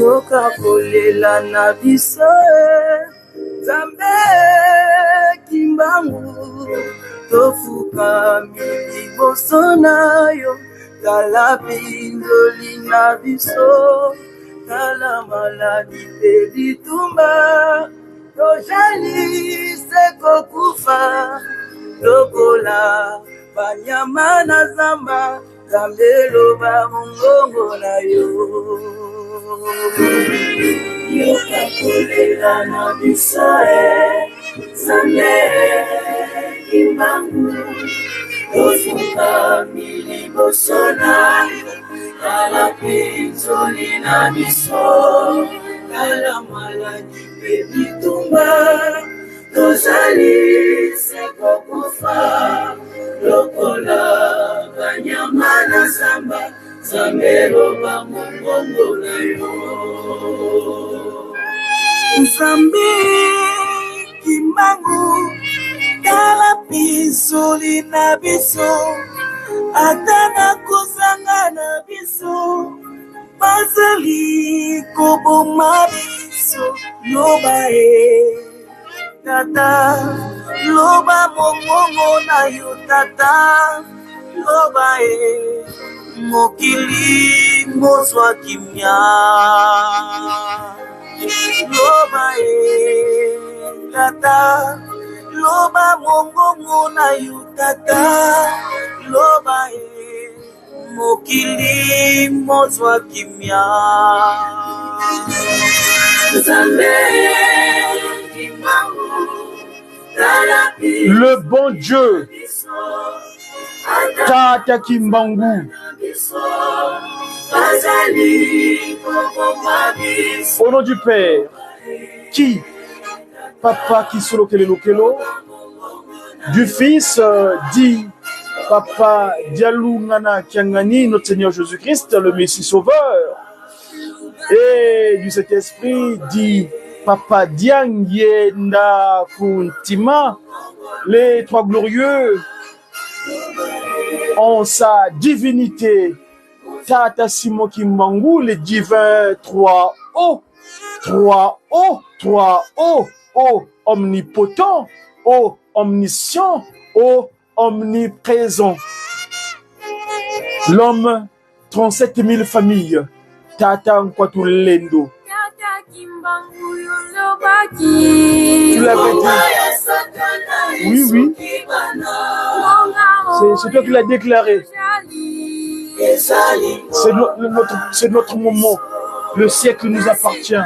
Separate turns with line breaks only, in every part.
Yokakolela na biso Nzambe kimbangu tofukami liboso na yo tala pinzoli na biso tala maladi pe bitumba tojali se kokufa lokola banyama na zamba Nzambe loba mongongo na yo yokakolela na biso Nzambe kimbangu tofukami liboso na yo tala pinzoli na biso tala maladi pe bitumba tozali se kokufa lokola banyama na zamba Nzambe loba mongongo na yo Nzambe kimbangu tala pinzoli na biso ata na kozanga na biso bazali koboma biso loba tata loba mongongo na yo tata loba mokili mozwa kimia loba tata loba mongongo na yo tata loba mokili mozwa kimia
Le bon Dieu Tata Kimbangu au nom du Père qui Papa Kisolo Kelelo Kelo du Fils dit Papa Dialou Nana Kiangani notre Seigneur Jésus-Christ le Messie Sauveur et du Saint-Esprit dit Papa Diangye Nda Kuntima les trois glorieux en sa divinité Tata Simon Kimbangu le divin 3O 3O omnipotent omniscient omniprésent l'homme 37 000 familles Tata Nkwatulendo. Tu l'avais dit. Oui. C'est toi qui l'as déclaré. C'est notre moment. Le siècle nous appartient.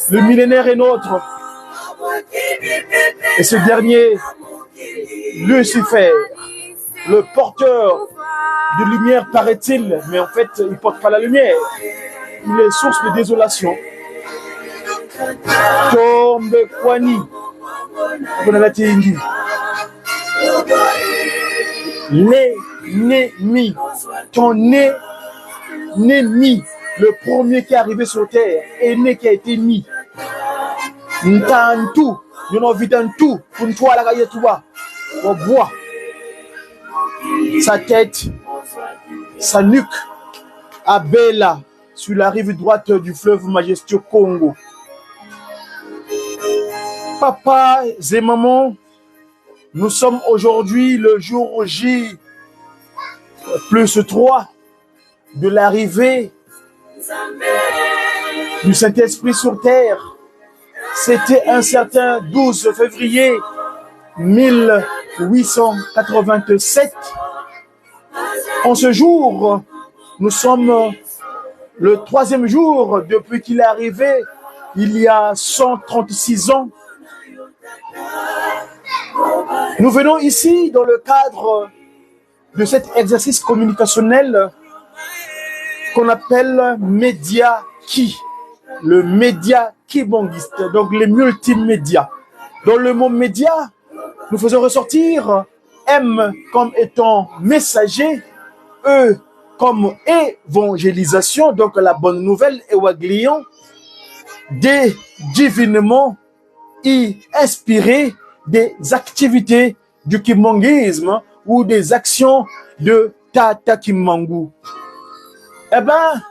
Le millénaire est nôtre. Et ce dernier, Lucifer, le porteur de lumière paraît-il, mais en fait, il ne porte pas la lumière. Il est source de désolation. Tombe Kwani, l'ennemi, ton ennemi, le premier qui est arrivé sur terre, aîné qui a été mis. Ntantu, nous avons vu dans tout, pour toi la gaille toi, on voit sa tête, sa nuque, à Bela, sur la rive droite du fleuve majestueux Congo. Papa et maman, nous sommes aujourd'hui le jour J plus 3 de l'arrivée du Saint-Esprit sur terre. C'était un certain 12 février 1887. En ce jour, nous sommes le 3e jour depuis qu'il est arrivé, il y a 136 ans. Nous venons ici dans le cadre de cet exercice communicationnel qu'on appelle média qui, le média kibongiste, donc les multimédias. Dans le mot média, nous faisons ressortir M comme étant messager, E comme évangélisation, donc la bonne nouvelle, Ewaglion, D divinement, I inspiré, des activités du kimongisme ou des actions de Tata Kimangu. Eh bien,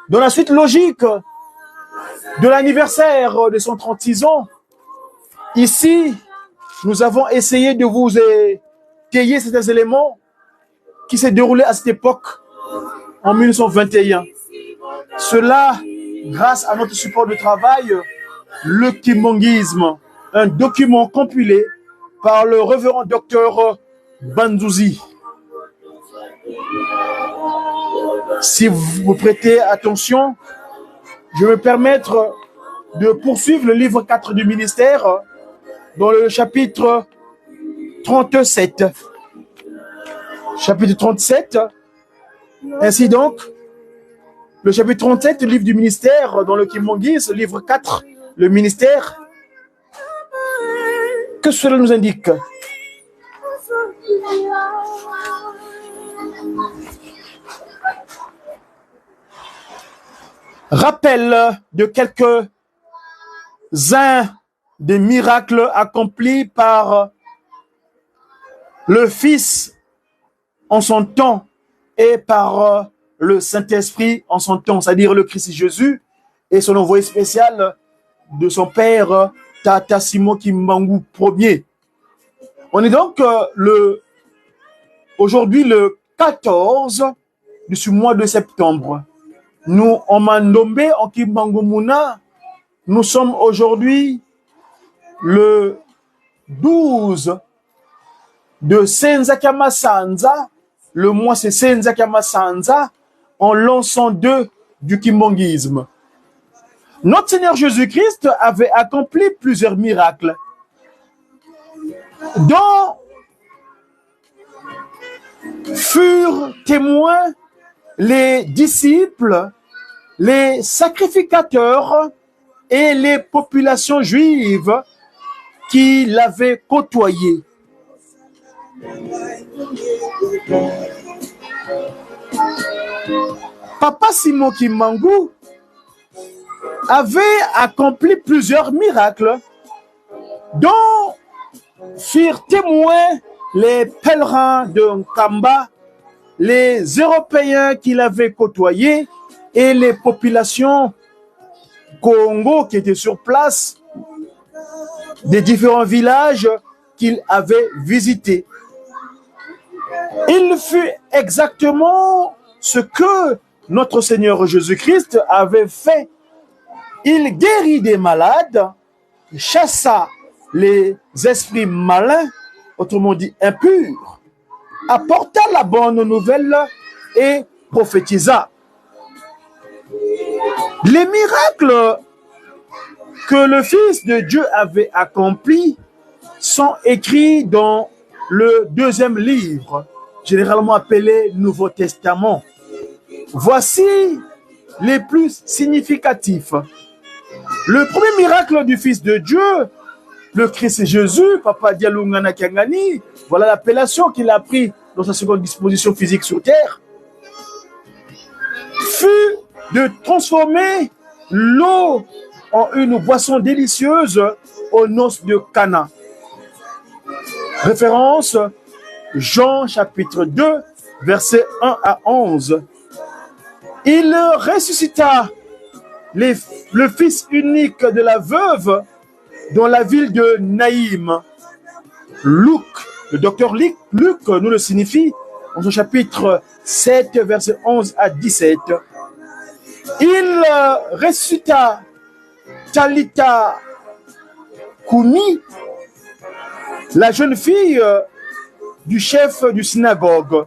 dans la suite logique de l'anniversaire de 136 ans, ici, nous avons essayé de vous étayer certains éléments qui s'est déroulé à cette époque, en 1921. Cela, grâce à notre support de travail, le kimongisme, un document compilé par le révérend docteur Banzouzi. Si vous vous prêtez attention, je vais me permettre de poursuivre le livre 4 du ministère dans le chapitre 37. Chapitre 37. Ainsi donc, le chapitre 37 du livre du ministère dans le Kimongisme, livre 4, le ministère. Que cela nous indique? Rappel de quelques-uns des miracles accomplis par le Fils en son temps et par le Saint-Esprit en son temps, c'est-à-dire le Christ Jésus et son envoyé spécial de son père Tata Simon Kimbangu Ier. On est donc aujourd'hui le 14 de ce mois de septembre. Nous, en Mandombe, en Kimbangu Muna, nous sommes aujourd'hui le 12 de Senzakama Sanza. Le mois, c'est Senzakama Sanza, en l'an 2 du kimbongisme. Notre Seigneur Jésus-Christ avait accompli plusieurs miracles, dont furent témoins les disciples, les sacrificateurs et les populations juives qui l'avaient côtoyé. Papa Simon Kimbangu avait accompli plusieurs miracles dont firent témoins les pèlerins de Nkamba, les Européens qu'il avait côtoyés et les populations Congo qui étaient sur place des différents villages qu'il avait visités. Il fut exactement ce que notre Seigneur Jésus-Christ avait fait. Il guérit des malades, chassa les esprits malins, autrement dit impurs, apporta la bonne nouvelle et prophétisa. Les miracles que le Fils de Dieu avait accomplis sont écrits dans le 2e livre, généralement appelé Nouveau Testament. Voici les plus significatifs. Le premier miracle du Fils de Dieu, le Christ Jésus, Papa Dialungana Kiangani, voilà l'appellation qu'il a pris dans sa seconde disposition physique sur terre, fut de transformer l'eau en une boisson délicieuse aux noces de Cana. Référence Jean chapitre 2, versets 1 à 11. Il ressuscita le fils unique de la veuve dans la ville de Naïm. Luc, le docteur Luc nous le signifie dans son chapitre 7, versets 11 à 17, il ressuscita Talita Koumi, la jeune fille du chef du synagogue.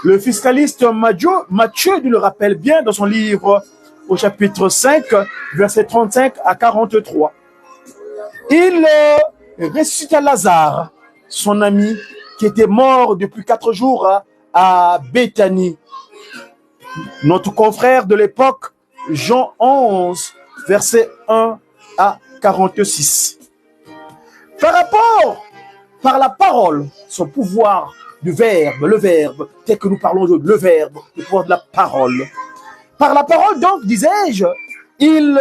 Le fiscaliste Matthieu nous le rappelle bien dans son livre au chapitre 5, versets 35 à 43. Il ressuscita Lazare, son ami, qui était mort depuis 4 jours à Béthanie. Notre confrère de l'époque, Jean 11, versets 1 à 46. Par la parole, son pouvoir du verbe, le verbe, tel que nous parlons aujourd'hui, le verbe, le pouvoir de la parole. Par la parole, donc, disais-je, il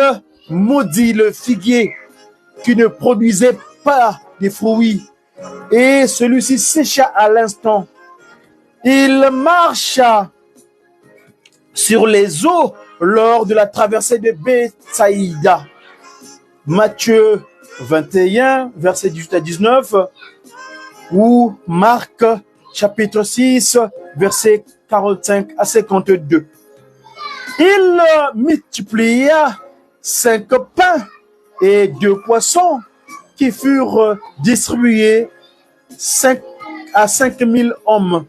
maudit le figuier qui ne produisait pas des fruits, et celui-ci sécha à l'instant. Il marcha sur les eaux lors de la traversée de Bethsaïda. Matthieu 21, versets 18 à 19, ou Marc chapitre 6, versets 45 à 52. Il multiplia 5 pains et 2 poissons qui furent distribués à 5000 hommes.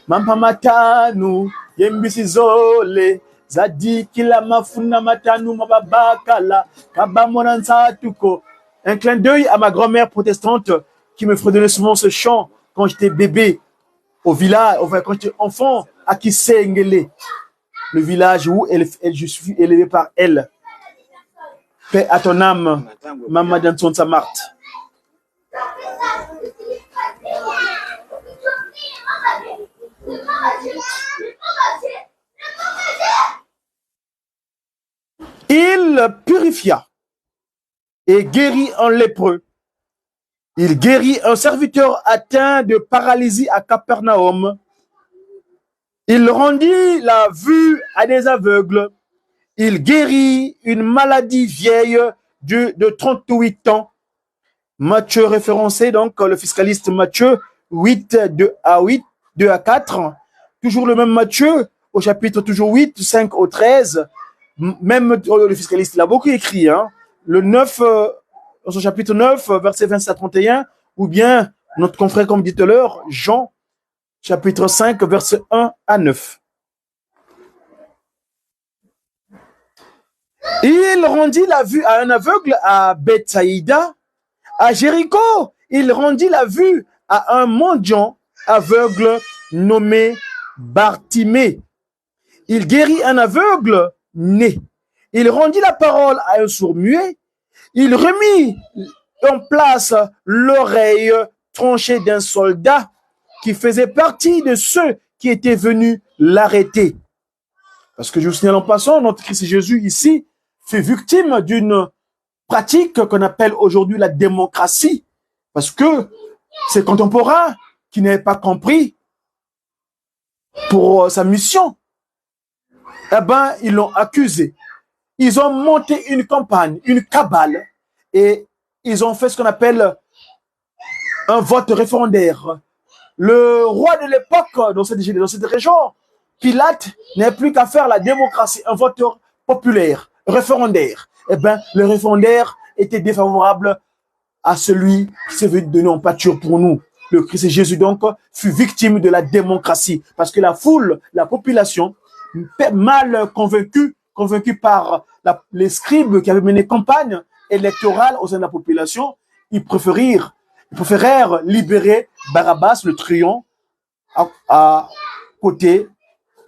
Mampa matanu, yembisizole, zadi kila mafuna matanu mababakala, kabamonansatuko. Un clin d'œil à ma grand-mère protestante qui me fredonnait souvent ce chant quand j'étais bébé au village, enfin quand j'étais enfant à Kisengele, le village où je suis élevé par elle. Paix à ton âme, Maman Danson Samart. Il purifia et guérit un lépreux. Il guérit un serviteur atteint de paralysie à Capernaum. Il rendit la vue à des aveugles. Il guérit une maladie vieille de 38 ans. Matthieu référencé, donc le fiscaliste Matthieu 8, 2 à 4. Toujours le même Matthieu, au chapitre toujours 8, 5 au 13. Même le fiscaliste, il a beaucoup écrit. Le 9, dans son chapitre 9, verset 27 à 31. Ou bien notre confrère, comme dit tout à l'heure, Jean, chapitre 5, verset 1 à 9. Il rendit la vue à un aveugle à Bethsaïda. À Jéricho, il rendit la vue à un mendiant aveugle nommé Bartimée. Il guérit un aveugle né. Il rendit la parole à un sourd-muet. Il remit en place l'oreille tranchée d'un soldat qui faisait partie de ceux qui étaient venus l'arrêter. Parce que je vous signale en passant, notre Christ Jésus ici fait victime d'une pratique qu'on appelle aujourd'hui la démocratie, parce que ses contemporains qui n'avaient pas compris pour sa mission, eh ben, ils l'ont accusé. Ils ont monté une campagne, une cabale, et ils ont fait ce qu'on appelle un vote référendaire. Le roi de l'époque, dans cette région, Pilate, n'a plus qu'à faire la démocratie, un vote populaire, référendaire. Eh bien, le référendaire était défavorable à celui qui s'est venu donner en pâture pour nous. Le Christ Jésus, donc, fut victime de la démocratie. Parce que la foule, la population, mal convaincue par les scribes qui avaient mené campagne électorale au sein de la population, ils préférèrent libérer Barabbas, le truand, à côté,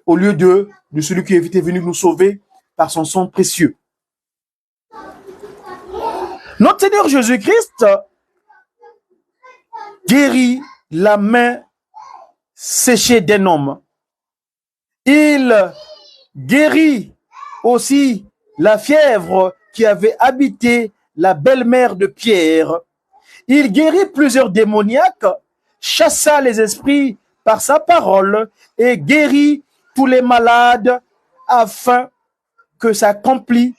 au lieu de celui qui était venu nous sauver par son sang précieux. Notre Seigneur Jésus-Christ guérit la main séchée d'un homme. Il guérit aussi la fièvre qui avait habité la belle-mère de Pierre. Il guérit plusieurs démoniaques, chassa les esprits par sa parole et guérit tous les malades afin que s'accomplisse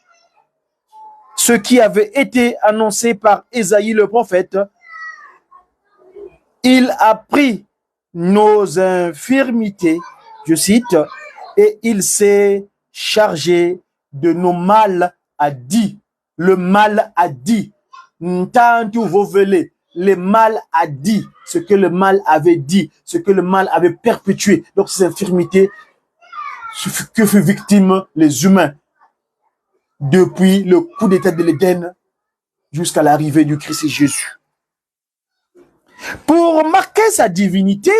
ce qui avait été annoncé par Ésaïe le prophète. Il a pris nos infirmités, je cite, et il s'est chargé de nos maladies. Le mal a dit, tant vous voulez, le mal a dit ce que le mal avait dit, ce que le mal avait perpétué. Donc ces infirmités que furent victimes les humains depuis le coup d'état de l'Éden jusqu'à l'arrivée du Christ Jésus. Pour marquer sa divinité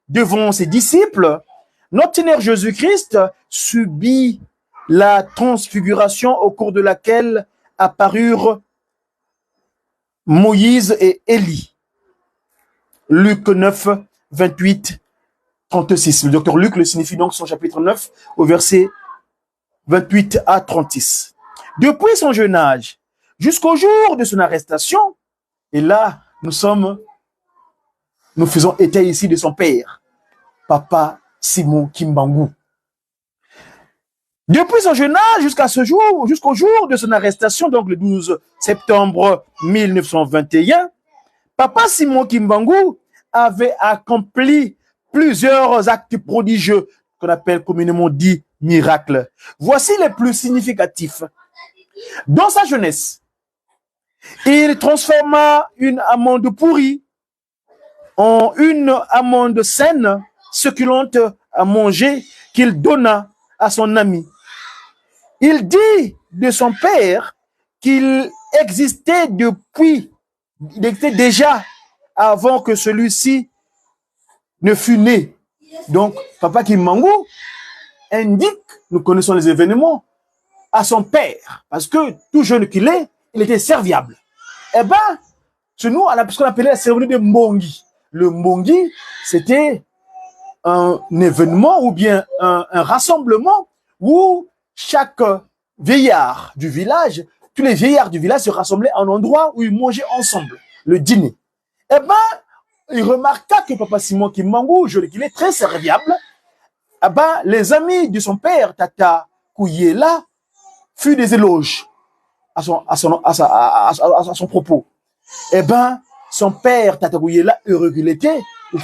devant ses disciples, notre Seigneur Jésus-Christ subit la transfiguration au cours de laquelle apparurent Moïse et Élie. Luc 9, 28, 36. Le docteur Luc le signifie donc son chapitre 9 au verset 28 à 36. Depuis son jeune âge jusqu'au jour de son arrestation, et là, nous faisons état ici de son père, Papa Simon Kimbangu. Depuis son jeune âge jusqu'au jour de son arrestation, donc le 12 septembre 1921, Papa Simon Kimbangu avait accompli plusieurs actes prodigieux qu'on appelle communément dit miracles. Voici les plus significatifs. Dans sa jeunesse, il transforma une amande pourrie en une amande saine, succulente à manger, qu'il donna à son ami. Il dit de son père qu'il existait déjà avant que celui-ci ne fût né. Donc, Papa Kimbangu indique, nous connaissons les événements, à son père, parce que tout jeune qu'il est, il était serviable. Eh bien, chez nous, on a ce qu'on appelait la cérémonie de Mbongi. Le Mbongi, c'était un événement ou bien un rassemblement où chaque vieillard du village, tous les vieillards du village se rassemblaient à un endroit où ils mangeaient ensemble le dîner. Eh bien, il remarqua que Papa Simon Kimbangu, jeune qu'il est, très serviable, eh ben, les amis de son père, Tata Kouyela, furent des éloges à son propos. Eh ben, son père, Tata Kouyela, heureux qu'il était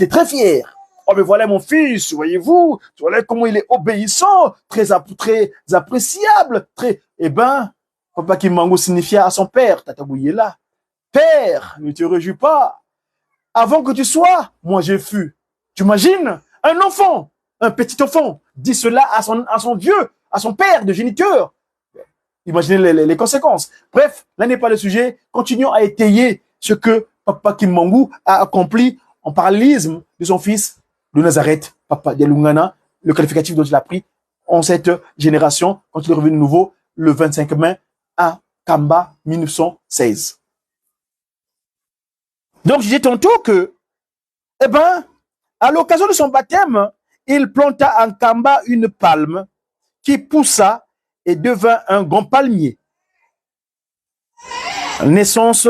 très fier. Oh, mais voilà mon fils, voyez-vous, voilà comment il est obéissant, très appréciable, très. Eh ben, Papa Kimbangu signifia à son père, Tata Kouyela, père, ne te réjouis pas. Avant que tu sois, moi j'ai fui. Tu imagines un enfant, un petit enfant, dit cela à son vieux, à son père de géniteur. Imaginez les conséquences. Bref, là n'est pas le sujet. Continuons à étayer ce que Papa Kimbangu a accompli en parallélisme de son fils de Nazareth, Papa Delungana, le qualificatif dont il a pris en cette génération, quand il est revenu de nouveau le 25 mai à Kamba 1916. Donc, je disais tantôt que, eh ben, à l'occasion de son baptême, il planta en Kamba une palme qui poussa et devint un grand palmier. Naissance,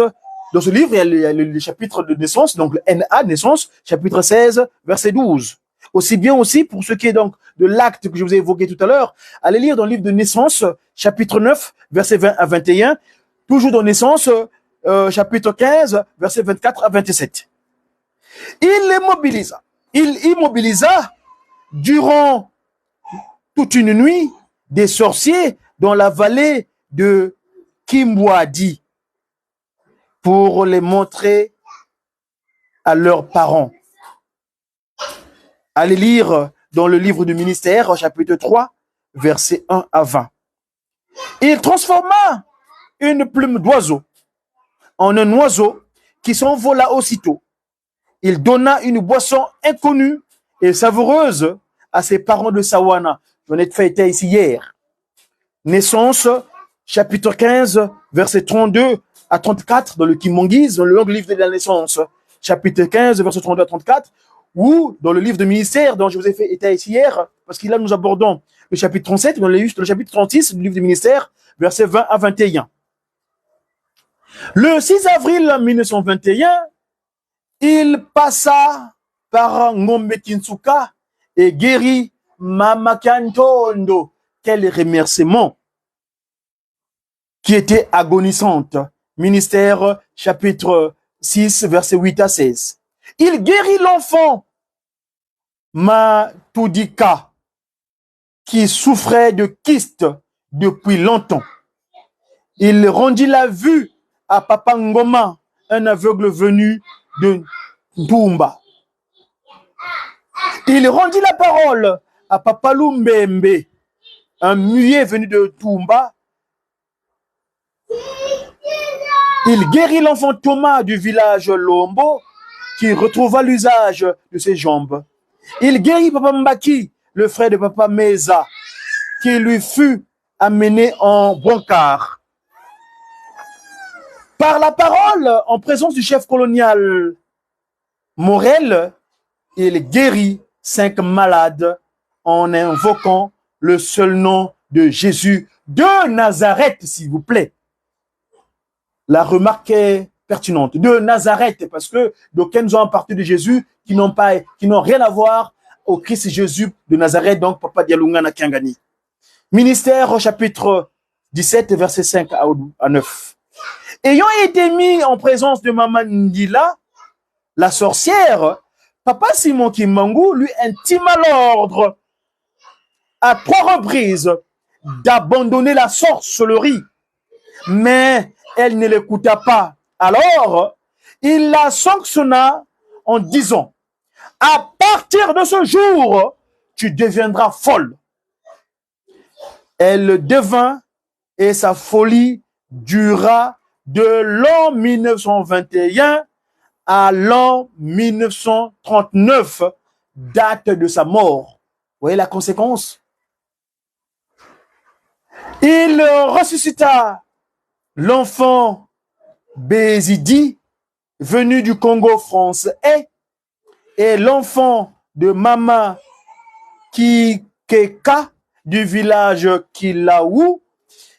dans ce livre, il y a le chapitre de naissance, donc le NA, naissance, chapitre 16, verset 12. Aussi bien aussi, pour ce qui est donc de l'acte que je vous ai évoqué tout à l'heure, allez lire dans le livre de naissance, chapitre 9, verset 20 à 21, toujours dans naissance, chapitre 15, verset 24 à 27. Il immobilisa durant toute une nuit des sorciers dans la vallée de Kimbwadi pour les montrer à leurs parents. Allez lire dans le livre du ministère, chapitre 3, versets 1 à 20. Il transforma une plume d'oiseau en un oiseau qui s'envola aussitôt. Il donna une boisson inconnue et savoureuse à ses parents de Sawana. J'en ai fait état ici hier. Naissance, chapitre 15, versets 32 à 34, dans le Kimbanguise, dans le long livre de la naissance. Chapitre 15, versets 32 à 34, ou dans le livre de ministère dont je vous ai fait état ici hier, parce que là nous abordons le chapitre 37, dans le chapitre 36 du livre de ministère, versets 20 à 21. Le 6 avril 1921, il passa par Ngombe Kinsuka et guérit Mama Kantondo. Quel remerciement! Qui était agonisante. Ministère, chapitre 6, versets 8 à 16. Il guérit l'enfant Matudika, qui souffrait de kyste depuis longtemps. Il rendit la vue à Papa Ngoma, un aveugle venu de Ntumba. Il rendit la parole à Papa Lumbembe, un muet venu de Tumba. Il guérit l'enfant Thomas du village Lombo, qui retrouva l'usage de ses jambes. Il guérit Papa Mbaki, le frère de Papa Meza, qui lui fut amené en brancard. Par la parole, en présence du chef colonial Morel, il guérit 5 malades en invoquant le seul nom de Jésus de Nazareth, s'il vous plaît. La remarque est pertinente. De Nazareth, parce que d'aucuns ont parti de Jésus qui n'ont rien à voir au Christ Jésus de Nazareth, donc Papa Dialunga na Kiangani. Ministère au chapitre 17, versets 5 à 9. Ayant été mis en présence de Maman Ndila, la sorcière, Papa Simon Kimbangu lui intima l'ordre à 3 reprises d'abandonner la sorcellerie. Mais elle ne l'écouta pas. Alors, il la sanctionna en disant, à partir de ce jour, tu deviendras folle. Elle le devint et sa folie dura de l'an 1921 à l'an 1939, date de sa mort. Vous voyez la conséquence? Il ressuscita l'enfant Bézidi, venu du Congo français, et l'enfant de Mama Kikeka, du village Kilaou.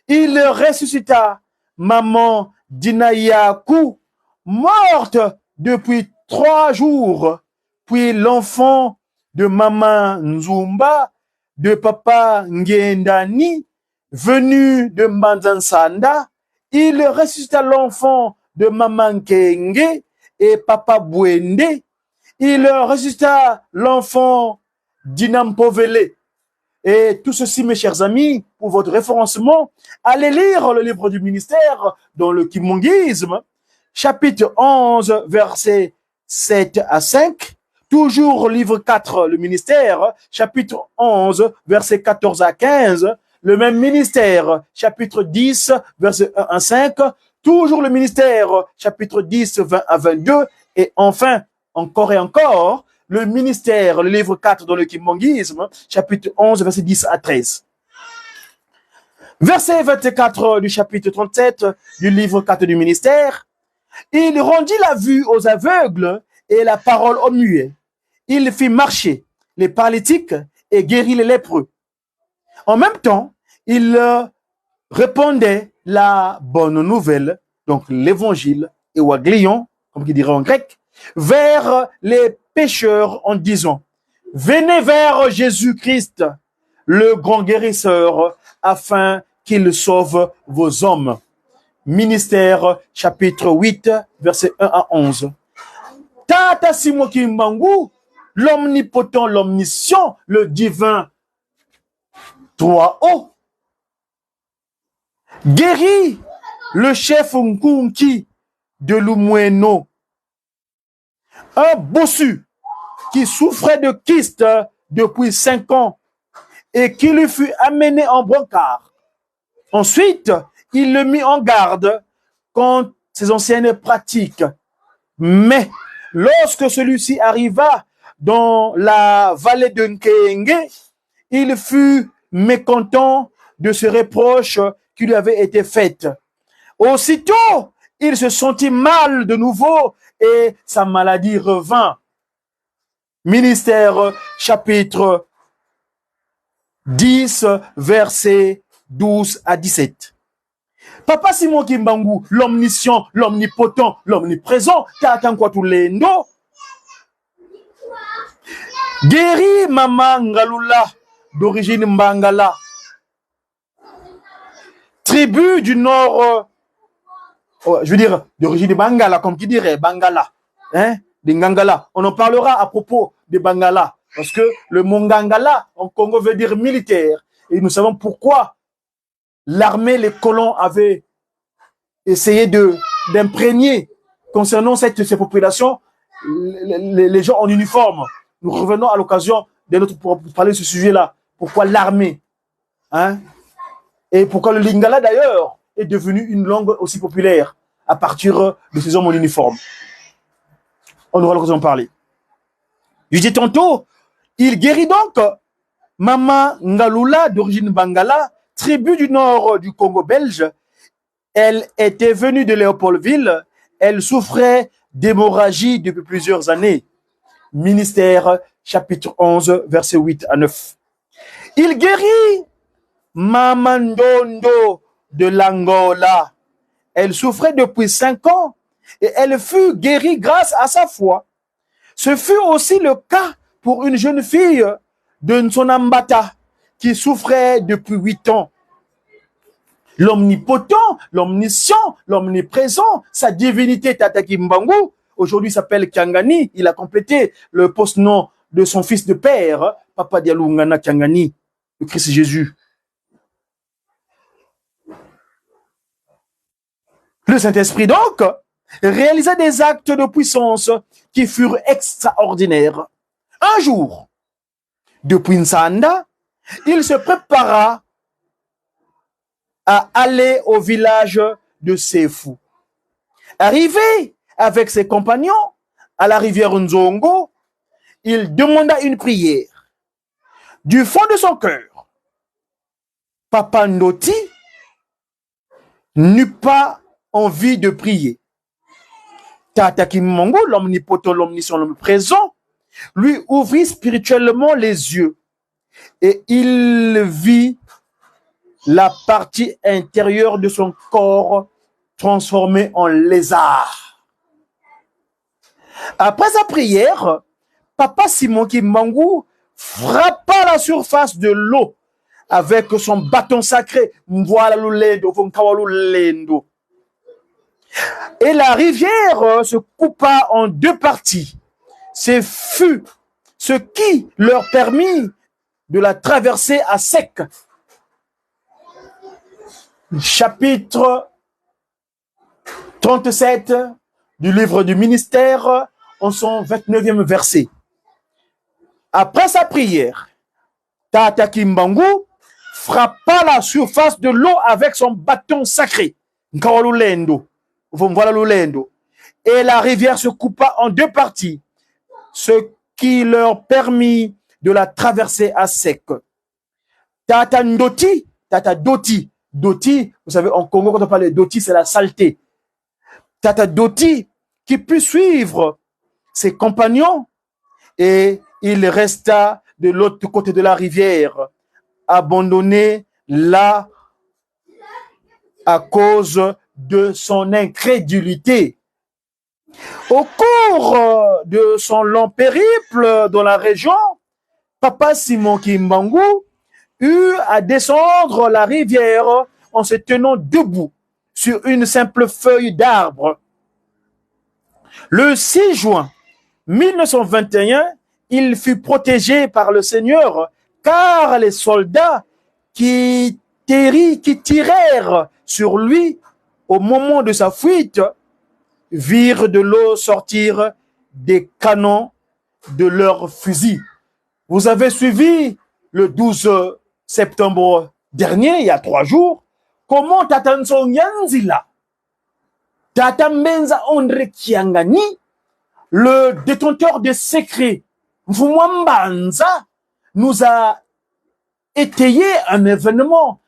Il ressuscita Maman Dinayaku, morte depuis 3 jours, puis l'enfant de Maman Nzumba, de Papa Ngendani, venu de Mbanzansanda. Il ressuscita l'enfant de Maman Kenge et Papa Bwende. Il ressuscita l'enfant d'Inampovele. Et tout ceci, mes chers amis, pour votre référencement, allez lire le livre du ministère dans le kimongisme, chapitre 11, versets 7 à 5. Toujours livre 4, le ministère, chapitre 11, versets 14 à 15. Le même ministère, chapitre 10, versets 1 à 5. Toujours le ministère, chapitre 10, 20 à 22. Et enfin, encore et encore, le ministère, le livre 4 dans le kimongisme, chapitre 11, verset 10 à 13. Verset 24 du chapitre 37 du livre 4 du ministère. Il rendit la vue aux aveugles et la parole aux muets. Il fit marcher les paralytiques et guérit les lépreux. En même temps, il répandait la bonne nouvelle, donc l'évangile, et waglion, comme il dirait en grec, vers les pécheurs en disant, venez vers Jésus-Christ, le grand guérisseur, afin qu'il sauve vos hommes. Ministère, chapitre 8, verset 1 à 11. Tata Simon Kimbangu, l'omnipotent, l'omniscient, le divin 3O, guérit le chef Nkunki de Lumweno, un bossu qui souffrait de kyste depuis 5 ans et qui lui fut amené en brancard. Ensuite, il le mit en garde contre ses anciennes pratiques. Mais lorsque celui-ci arriva dans la vallée de Nkenge, il fut mécontent de ce reproche qui lui avait été fait. Aussitôt, il se sentit mal de nouveau et sa maladie revint. Ministère, chapitre 10, versets 12 à 17. Papa Simon Kimbangu, l'omniscient, l'omnipotent, l'omniprésent, Tatankwatulendo, guérit Mama Ngalula, d'origine Mbangala, tribu du nord, je veux dire, d'origine Bangala, comme qui dirait, Bangala, hein, des Ngangala. On en parlera à propos de Bangala. Parce que le Mongangala, en Congo, veut dire militaire. Et nous savons pourquoi l'armée, les colons avaient essayé d'imprégner concernant ces populations, les gens en uniforme. Nous revenons à l'occasion de notre pour parler de ce sujet-là. Pourquoi l'armée, hein? Et pourquoi le Lingala d'ailleurs est devenu une langue aussi populaire à partir de ces hommes en uniforme. On aura l'occasion d'en parler. Je dis tantôt, il guérit donc Mama Ngalula d'origine Bangala, tribu du nord du Congo belge. Elle était venue de Léopoldville. Elle souffrait d'hémorragie depuis plusieurs années. Ministère, chapitre 11, versets 8 à 9. Il guérit Mamandondo de l'Angola. Elle souffrait depuis 5 ans et elle fut guérie grâce à sa foi. Ce fut aussi le cas pour une jeune fille de Nsonambata qui souffrait depuis 8 ans. L'omnipotent, l'omniscient, l'omniprésent, sa divinité Tata Kimbangu, aujourd'hui s'appelle Kiangani. Il a complété le post-nom de son fils de père, Papa Dialungana Kiangani, le Christ Jésus. Le Saint-Esprit donc réalisa des actes de puissance qui furent extraordinaires. Un jour, depuis Nsanda, il se prépara à aller au village de Sefu. Arrivé avec ses compagnons à la rivière Nzongo, il demanda une prière. Du fond de son cœur, Papa Ndoti n'eut pas envie de prier. Tata Kimbangu, l'omnipotent, l'omniscient, l'omniprésent, lui ouvrit spirituellement les yeux et il vit la partie intérieure de son corps transformée en lézard. Après sa prière, Papa Simon Kimbangu frappa la surface de l'eau avec son bâton sacré. Et la rivière se coupa en 2 parties. Ce fut ce qui leur permit de la traverser à sec. Chapitre 37 du livre du ministère, en son 29e verset. Après sa prière, Tata Kimbangu frappa la surface de l'eau avec son bâton sacré. Et la rivière se coupa en 2 parties, ce qui leur permit de la traverser à sec. Tata Ndoti, Tata Doti, Doti, vous savez, en Congo, quand on parle de Doti, c'est la saleté. Tata Doti, qui put suivre ses compagnons, et il resta de l'autre côté de la rivière, abandonné là à cause de son incrédulité. Au cours de son long périple dans la région, Papa Simon Kimbangu eut à descendre la rivière en se tenant debout sur une simple feuille d'arbre. Le 6 juin 1921, il fut protégé par le Seigneur car les soldats qui tirèrent sur lui au moment de sa fuite virent de l'eau sortir des canons de leurs fusils. Vous avez suivi le 12 septembre dernier, il y a 3 jours, comment Tata Nsonyanzila, Tata Mbenza Andre Kiangani, le détenteur des secrets, Mfumwambanza, nous a étayé un événement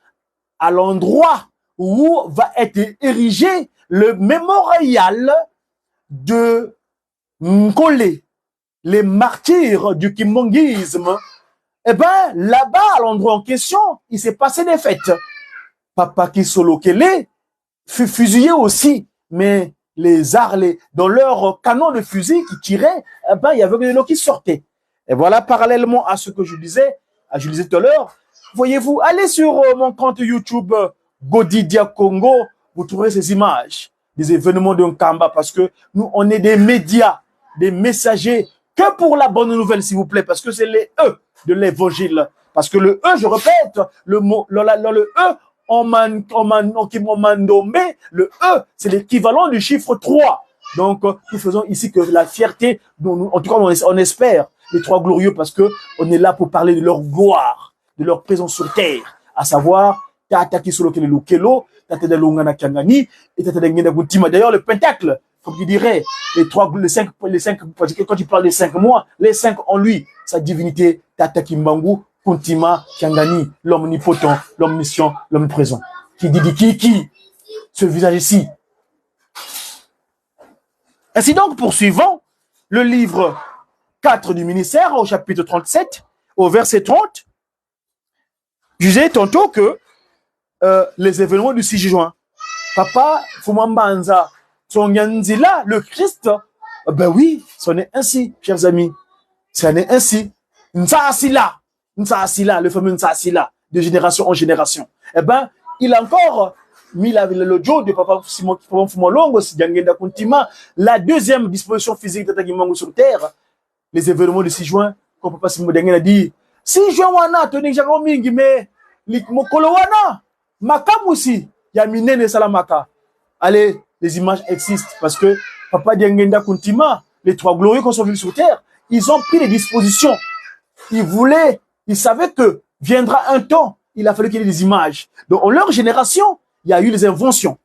à l'endroit où va être érigé le mémorial de Nkole, les martyrs du kimbanguisme. Eh bien, là-bas, à l'endroit en question, il s'est passé des fêtes. Papa Kisolo Kele fut fusillé aussi, mais les arles, dans leur canon de fusil qui tiraient, eh ben, il y avait de l'eau qui sortait. Et voilà, parallèlement à ce que je disais tout à l'heure, voyez-vous, allez sur mon compte YouTube Godidia Congo, vous trouverez ces images des événements de Nkamba, parce que nous, on est des médias, des messagers que pour la bonne nouvelle, s'il vous plaît, parce que c'est les E de l'évangile. Parce que le E, je répète, le mot, dans le E, on m'a nommé, le E, c'est l'équivalent du chiffre 3. Donc, nous faisons ici que la fierté, en tout cas, on espère, les trois glorieux, parce que on est là pour parler de leur gloire, de leur présence sur terre, à savoir, Tata Kisolo Kelelo, Tata de Lungana Kangani, et Tata de Ngena Guntima. D'ailleurs, le pentacle, comme tu dirais, les cinq, quand tu parles des 5 mois, les 5 en lui, sa divinité, Tata Kimbangu, Kuntima, Kiangani, l'omnipotent, l'omniscient, l'omniprésent. Qui dit qui, ce visage ici. Ainsi donc, poursuivons le livre 4 du ministère au chapitre 37, au verset 30. Je disais tantôt que les événements du 6 juin, Papa Fumambanza, son Yanzila, le Christ, ben oui, c'en est ainsi, chers amis. C'en est ainsi. Nsaasila, le fameux Nsaasila, de génération en génération. Eh ben, il a encore mis le jour de Papa Fumolongo, la deuxième disposition physique de Tagimango sur terre, les événements du 6 juin, comme Papa Simon Dengen a dit, 6 juin, wana, Tony Jagomingi, mais, Mokolo wana, Makamusi, Yaminene Salamaka. Allez, les images existent parce que Papa Diengenda Kuntima, les trois glorieux qui sont venus sur terre, ils ont pris les dispositions. Ils savaient que viendra un temps, il a fallu qu'il y ait des images. Donc, en leur génération, il y a eu les inventions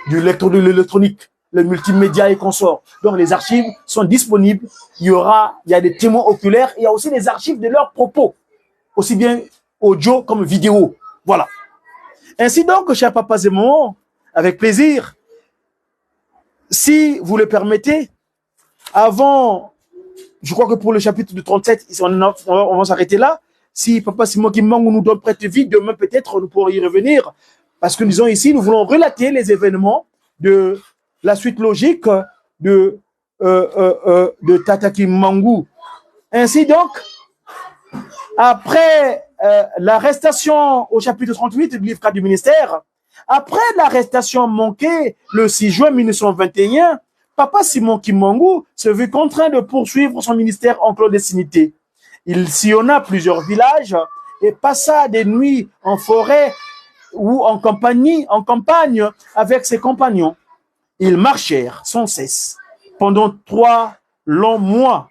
de l'électronique, le multimédia et consorts. Donc, les archives sont disponibles. Il y a des témoins oculaires. Il y a aussi les archives de leurs propos, aussi bien audio comme vidéo. Voilà. Ainsi donc, cher Papa Zemmour, avec plaisir, si vous le permettez, avant, je crois que pour le chapitre de 37, on va s'arrêter là. Si Papa Simon Kimbangu nous donne prête vie, demain peut-être nous pourrons y revenir. Parce que disons ici, nous voulons relater les événements de la suite logique de Tata Kimbangu. Ainsi donc, après l'arrestation au chapitre 38 du livre 4 du ministère, après l'arrestation manquée le 6 juin 1921, Papa Simon Kimbangu se vit contraint de poursuivre son ministère en clandestinité. Il sillonna plusieurs villages et passa des nuits en forêt ou en campagne avec ses compagnons. Ils marchèrent sans cesse pendant 3 longs mois,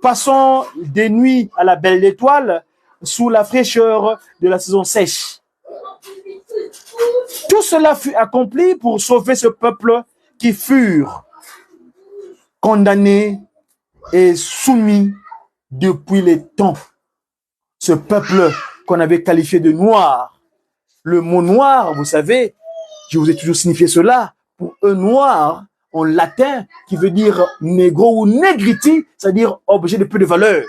passant des nuits à la belle étoile sous la fraîcheur de la saison sèche. Tout cela fut accompli pour sauver ce peuple qui furent condamnés et soumis depuis les temps. Ce peuple qu'on avait qualifié de noir. Le mot noir, vous savez, je vous ai toujours signifié cela, pour un noir en latin qui veut dire négro ou negriti, c'est-à-dire objet de peu de valeur.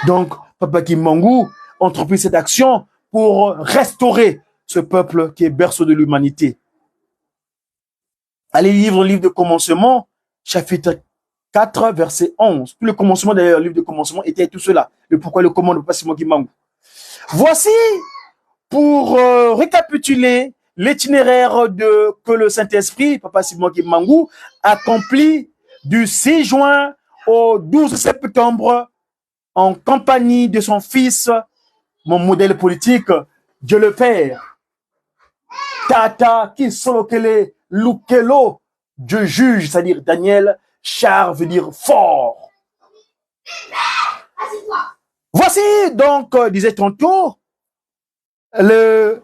Donc, Papa Kimbangu entreprit cette action pour restaurer ce peuple qui est berceau de l'humanité. Allez lire le livre de commencement, chapitre 4, verset 11. Tout le commencement, d'ailleurs, le livre de commencement était tout cela. Le pourquoi le comment de Papa Simon Kimbangu. Voici, pour récapituler l'itinéraire que le Saint-Esprit, Papa Simon Kimbangu, accomplit du 6 juin au 12 septembre en compagnie de son fils, mon modèle politique, Dieu le Père. Tata Kisolokele Lukelo, Dieu juge, c'est-à-dire Daniel, Char veut dire fort. Voici donc, disait tantôt, le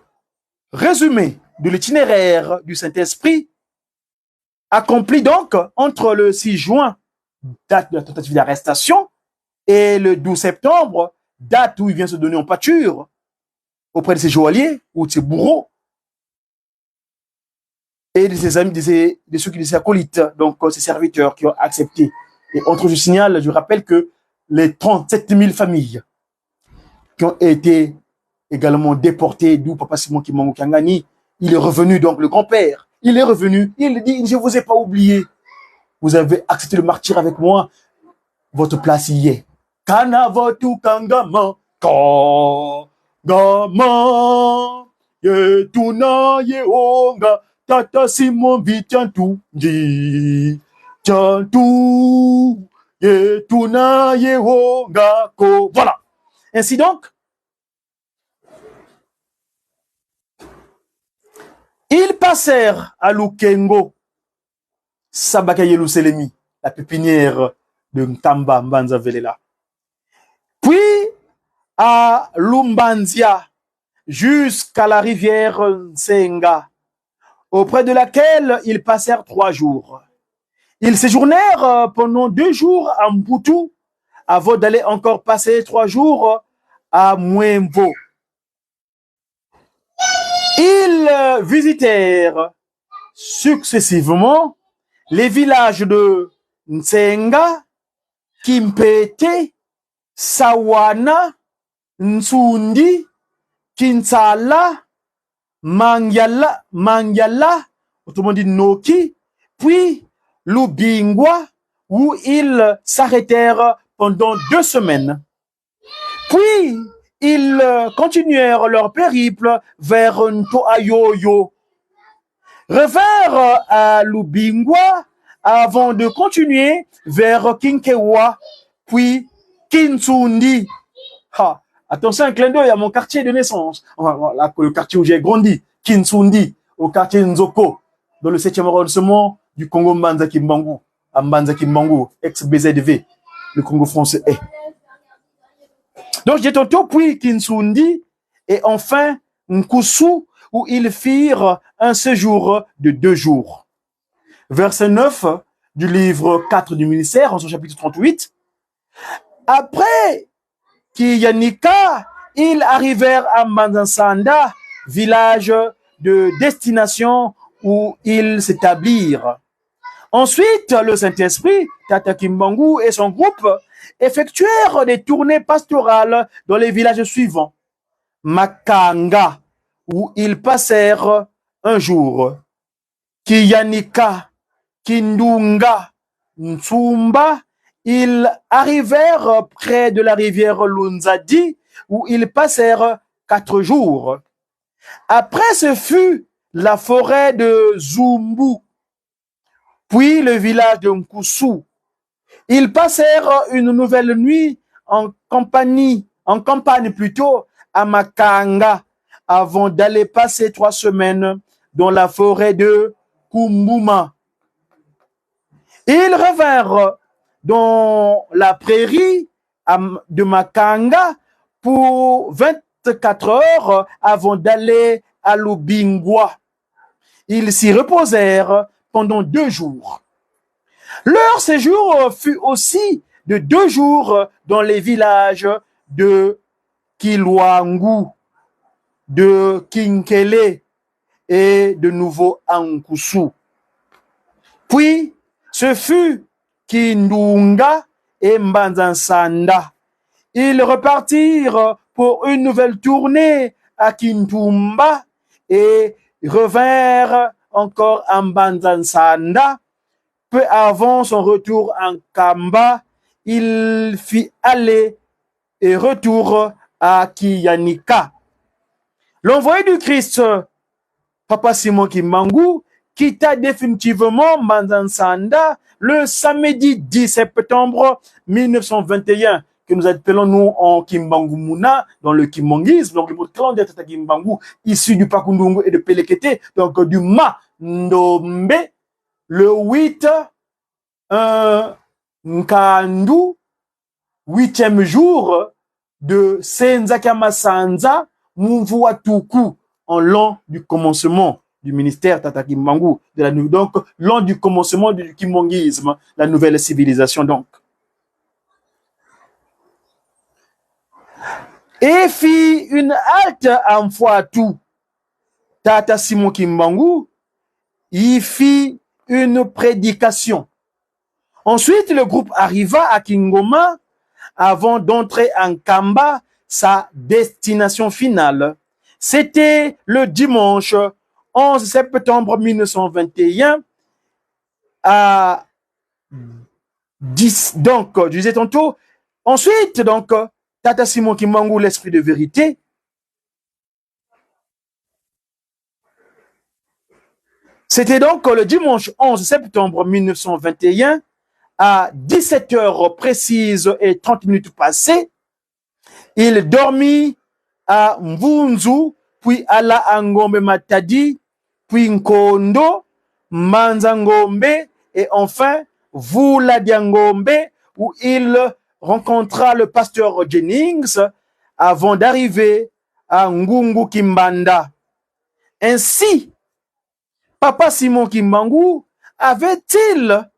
résumé de l'itinéraire du Saint-Esprit accompli donc entre le 6 juin, date de la tentative d'arrestation, et le 12 septembre, date où il vient se donner en pâture auprès de ses joailliers ou de ses bourreaux et de ses amis, de ceux qui de ses acolytes, donc ses serviteurs qui ont accepté. Et entre je signale, je rappelle que les 37 000 familles qui ont été également déportées, d'où Papa Simon Kimbangu Kangani, il est revenu, donc le grand-père, il est revenu, il dit, je ne vous ai pas oublié, vous avez accepté le martyr avec moi, votre place y est. Kanavotu Kangama, Kangama, Yetuna Yeonga, Tata Simon Vitiantu, Chantu, Yetuna Yehongako. Voilà. Ainsi donc, ils passèrent à Lukengo, Sabakaye Selemi, la pépinière de Nkamba Mbanza Velela. Puis à Lumbanzia, jusqu'à la rivière Nsenga, auprès de laquelle ils passèrent 3 jours. Ils séjournèrent pendant 2 jours à Mputu, avant d'aller encore passer 3 jours à Mwemvo. Ils visitèrent successivement les villages de Nsenga, Kimpete, Sawana, Nsundi, Kinsala, Mangyala, autrement dit Noki, puis Lubingwa, où ils s'arrêtèrent pendant 2 semaines. Puis, ils continuèrent leur périple vers Ntoayoyo, revinrent à Lubingwa avant de continuer vers Kinkewa, puis Kinsundi. Ah, attention, un clin d'œil à mon quartier de naissance, voilà, le quartier où j'ai grandi, Kinsundi, au quartier Nzoko, dans le 7e arrondissement du Congo Mbanza Kimbangu, à Mbanza Kimbangu, ex-BZV, le Congo français est. Donc, j'ai tantôt puis Kinsundi et enfin Nkusu, où ils firent un séjour de 2 jours. Verset 9 du livre 4 du ministère, en son chapitre 38. Après Kiyanika, ils arrivèrent à Manzansanda, village de destination où ils s'établirent. Ensuite, le Saint-Esprit, Tata Kimbangu et son groupe effectuèrent des tournées pastorales dans les villages suivants. Makanga, où ils passèrent un jour. Kiyanika, Kindunga, Ntsumba, ils arrivèrent près de la rivière Lunzadi, où ils passèrent 4 jours. Après, ce fut la forêt de Zumbu, puis le village de Nkusu. Ils passèrent une nouvelle nuit en campagne plutôt, à Makanga, avant d'aller passer 3 semaines dans la forêt de Kumbuma. Ils revinrent dans la prairie de Makanga pour 24 heures avant d'aller à Lubingwa. Ils s'y reposèrent pendant 2 jours. Leur séjour fut aussi de 2 jours dans les villages de Kilwangu, de Kinkele et de nouveau Ankusu. Puis, ce fut Kindunga et Mbanzansanda. Ils repartirent pour une nouvelle tournée à Kintumba et revinrent encore à Mbanzansanda. Peu avant son retour en Kamba, il fit aller et retour à Kiyanika. L'envoyé du Christ, Papa Simon Kimbangu, quitta définitivement Mbanzansanda le samedi 10 septembre 1921, que nous appelons nous en Kimbangu Muna, dans le Kimbanguisme, donc le mot clan de Tata Kimbangu, issu du Pakundungu et de Pelekete, donc du Ma Ndombe, le 8 Nkandu, 8e jour de Senzaka Sanza Mumvuatuku, en l'an du commencement du ministère Tata Kimbangu, donc l'an du commencement du Kimbanguisme, la nouvelle civilisation donc. Et fit une halte à Mfuatu. Tata Simon Kimbangu y fit une prédication. Ensuite, le groupe arriva à Kingoma avant d'entrer en Kamba, sa destination finale. C'était le dimanche 11 septembre 1921 à 10. Donc, je disais tantôt, ensuite, donc, Tata Simon Kimbangu, l'esprit de vérité, C'était donc le dimanche 11 septembre 1921 à 17h précises et 30 minutes passées. Il dormit à Mvunzu, puis alla à Ngombe Matadi, puis Nkondo, Manzangombe et enfin Vula Diangombe, où il rencontra le pasteur Jennings avant d'arriver à Ngungu Kimbanda. Ainsi, Papa Simon Kimbangu avait-il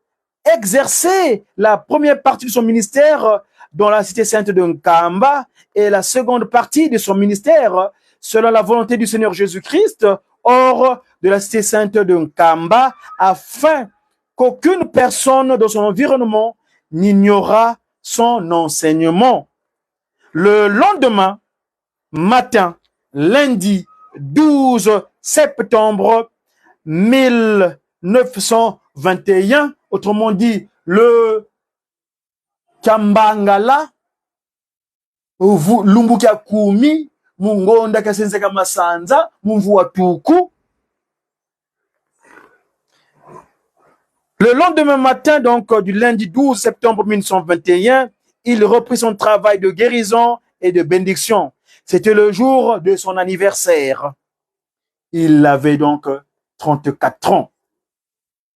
exercé la première partie de son ministère dans la cité sainte de Nkamba et la seconde partie de son ministère selon la volonté du Seigneur Jésus-Christ hors de la cité sainte de Nkamba, afin qu'aucune personne dans son environnement n'ignorât son enseignement. Le lendemain matin, lundi 12 septembre 1921, autrement dit le Kambangala, Lumbukia Kumi, Mungonda Kasenseka Masanza, Mumvua Tuku. Le lendemain matin, donc du lundi 12 septembre 1921, il reprit son travail de guérison et de bénédiction. C'était le jour de son anniversaire. Il avait donc 34 ans.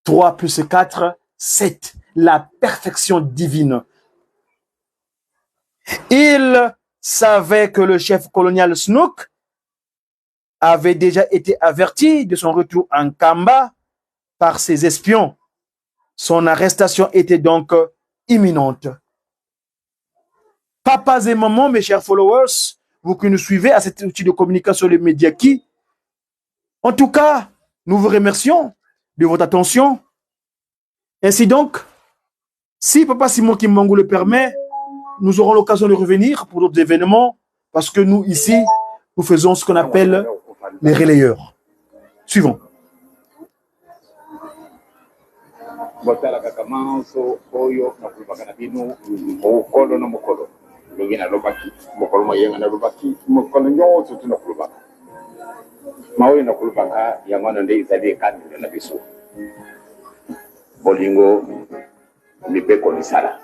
3 plus 4, 7. La perfection divine. Il savait que le chef colonial Snook avait déjà été averti de son retour en Kamba par ses espions. Son arrestation était donc imminente. Papas et mamans, mes chers followers, vous qui nous suivez à cet outil de communication, les médias qui, en tout cas, nous vous remercions de votre attention. Ainsi donc, si Papa Simon Kimbangu le permet, nous aurons l'occasion de revenir pour d'autres événements, parce que nous, ici, nous faisons ce qu'on appelle les relayeurs. Suivons.
Bolingo mipeko nisala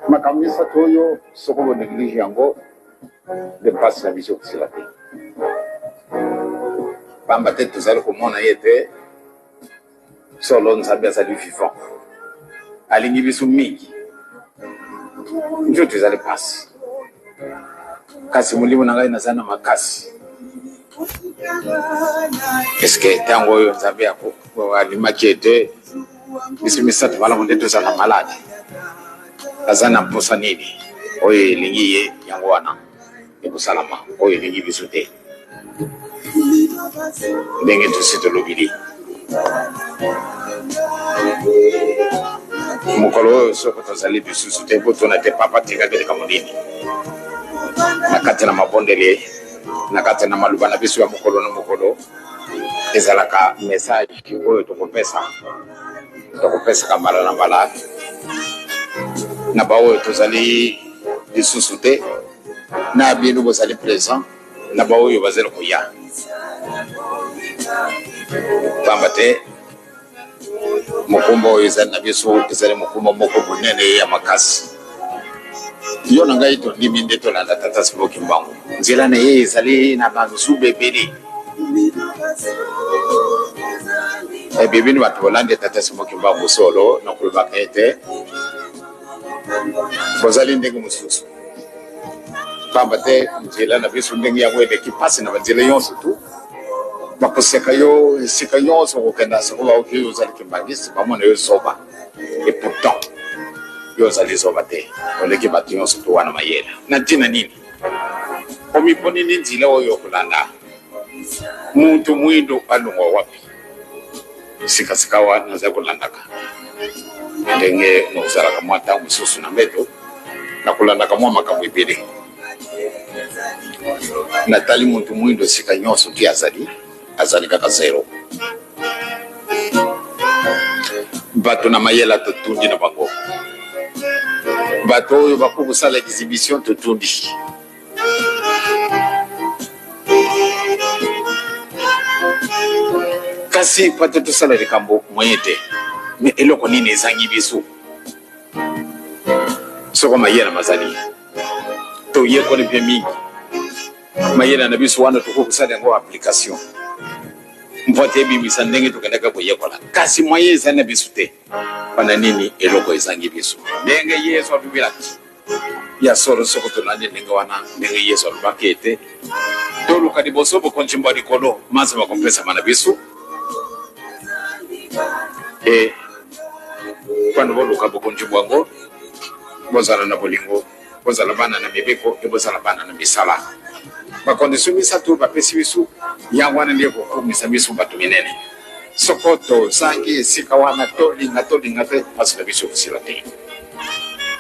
makamisa toyo soko néglige yango de passe la vision kisila te bamba te tozali komona ye te solo nzambe azali vivant alingi biso mingi njo tozali pasi kasi molimo na ngai nazali na makasi eske ntango oyo nzambe alimaki ete biso misato malamu nde tozala na maladi aza na mposa nini oyo elingi ye yango wana ekosalama oyo elingi biso te ndenge tosi tolobili mokolo oyo soko tozali lisusu te po tona te papa tekakeleka monini na kati na mabondele na kati na maluba na biso ya mokolo na mokolo ezalaka message oyo tokopesaka mbala na mbala na baoyo tozali lisusu te na bino bozali présent na baoyo bazali koya pamba te mokumba oyo ezali na biso ezali mokumba moko monene ya makasi yo na ngai tondimi nde tolanda tata Simon Kimbangu nzela na ye ezali na banzuba ebele ebibini bato bolande tata Simon Kimbangu solo nakolobaka ete bozali ndenge mosusu pamba te nzela na biso ndenge yango eleki mpasi na banzela nyonso tu bakoseka yo esika nyonso kokenda soko baoki yo ozali kimbangisi bamona yo zoba et pourtant yo ozali zoba te oleki bato nyonso to wana mayela na ntina nini omiponi ni nzela oyo okolanda muntu mwindo alungwa wapi sikasika wana nazali kolandaka ndenge nozalaka mwa ntango mosusu na mbeto nakolandaka mwa makambo ebele natali muntu mwindo sika nyonso ti azali kaka zero bato na mayela totundi na bango bato oyo bakokosala exhibition totundi kasi pate to sala likambo moyete me eloko nini ezangi biso soko mayena mazali to yeko ni pe mingi mayena na biso wana tuko kusala ngo application mpote bimisa ndenge tukendeka boyekola kasi moyeza na biso te pana nini eloko ezangi biso ndenge Yesu atubirati ya solo soko tunanje ndenge wana ndenge Yesu atubakete tolu kadiboso bo konchimba likolo maze bakompesa mana biso quando voluka bo konchimba ngo bozala na bolingo bozala bana na mibeko bozala bana na misala bakondisio misatu bapesi biso yangwana ndiye kokomisa biso batu minene sokoto sangi esika wana tolinga te pasi na biso kusila te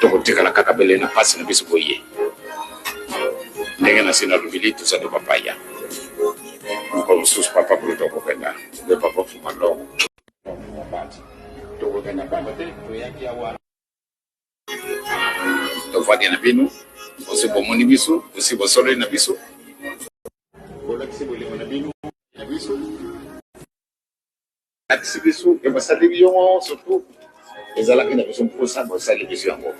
tokotikala kaka bele na pasi na biso boye ndenge na sina lubili tusado papaya komususu papa bulu tokokenda de papa fumalo tokokenda papa te toyaki awa tofadi na binu osibomoni biso osibosolo na biso na binu na biso akisibisu e basali biyo surtout ezalaki na biso mposa basali biso yango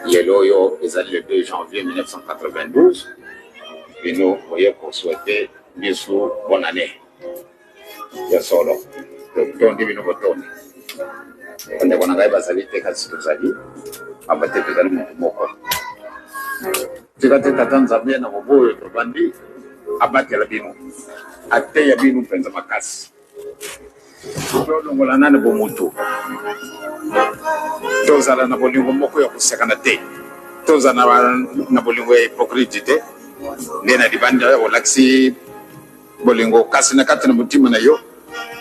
yelo yo ezali le 2 janvier 1992 et nous voyons pour souhaiter biso bonne année ya solo tondi bino botoni ande kona ngai basali te kasi tozali abate tozali moko tikate tatanza bien na moboyo tobandi abate la bino ate ya bino penza makasi tolongola nane bomutu tozala na bolingo moko ya kusekana te tozala na bolingo ya hypocrite te ndena libanda olaksi bolingo kasi na kati na mutima na yo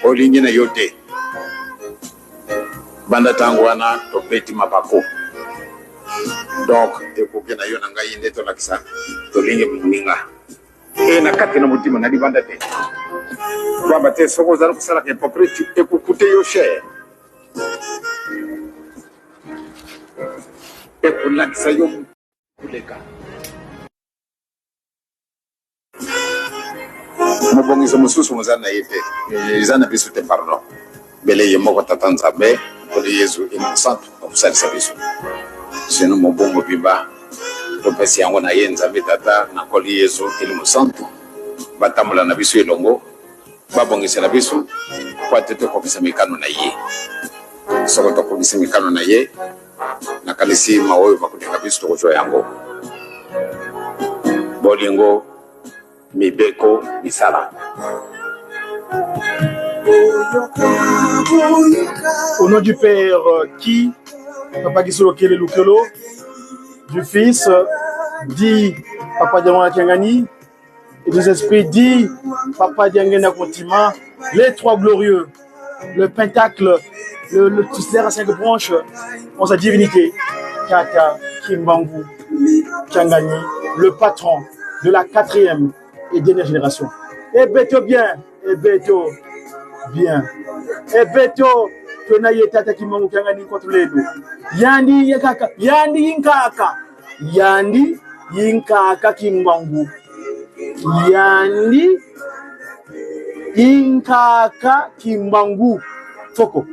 olingi na yo te banda tango wana topeti mabako donc ekoke na yo na ngai nde tolakisa tolingi muninga na kati na mutima na libanda te kwamba te soko zalo kusala ke hypocrite ekukute yo cher ekulakisa yo kuleka mobongiso mususu mozana yete izana bisu te pardon bele yemoko tatanza be kuli Yesu innocent okusalisa bisu sino mobongo biba topesi yango na yenza bitata na koli Yesu innocent batamula na bisu elongo babongisa na bisu kwa tete kokisa mikano na ye soko to kokisa mikano na ye na kalisi maoyo bakutenga bisu tokojo yango bolingo mibeko misala.
Au nom du Père qui, Papa Gisolo Kele Lukelo, du Fils, dit Papa Diamana Tiangani, et des esprits dit Papa Diangana Kontima, les trois glorieux, le pentacle, le titulaire à 5 branches, en sa divinité, Kaka Kimbangu Tiangani, le patron de la 4e et dernière génération. Et Beto bien, et Beto bien. Et Beto, que na yetata Kimbangu Tiangani contre les deux. Yandi Yakaka, Yandi Yinkaka, Yandi Yinkaka Kimbangu. Yandi Yinkaka Kimbangu. Foko.